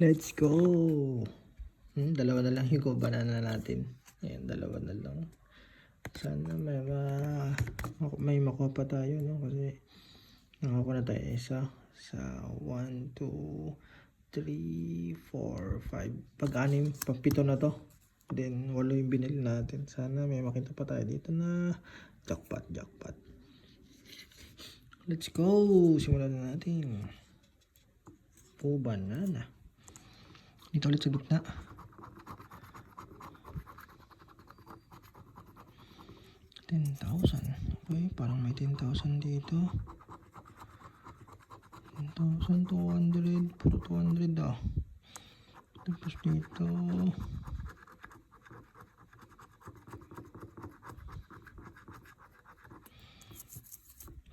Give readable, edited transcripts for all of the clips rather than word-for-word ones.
Let's go! Dalawa na lang yung banana natin. Ayan, dalawa na lang. Sana may makuha pa tayo, no? Kasi nakakuha na tayo isa. Sa 1, 2, 3, 4, 5. Pag-anim, pag-pito na to. Then, 8 yung binili natin. Sana may makita pa tayo dito na jackpot, jackpot. Let's go! Simulan na natin. Banana. Dito ulit sa gitna. 10,000. Okay, parang may 10,000 dito. 10,200. Puro 200 ah. Tapos dito.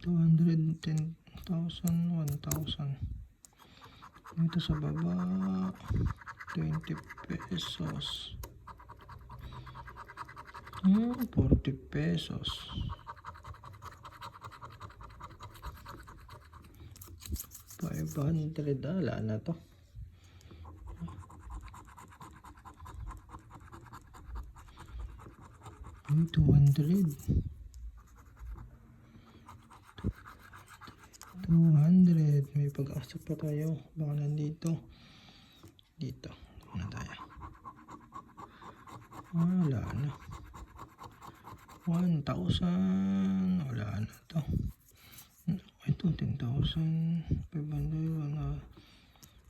200, 10,000, 1,000. Dito sa baba. 20 pesos. 40 pesos. 500. Wala na to. 200. 200. May pag-asa pa tayo. Baka nandito. Dito. Ano tayo? Wala na. 1,000. Wala na to. Ito 10,000. 500.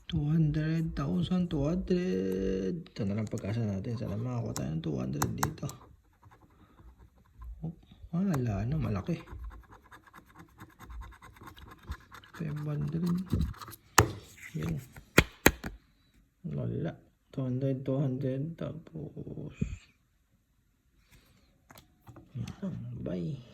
200,000. 200. Ito na lang pag-asa natin. Sana makakuha tayo ng 200 dito. Wala na. Malaki. 500. Yan. Wala. 200, 200. Tapos. Bye.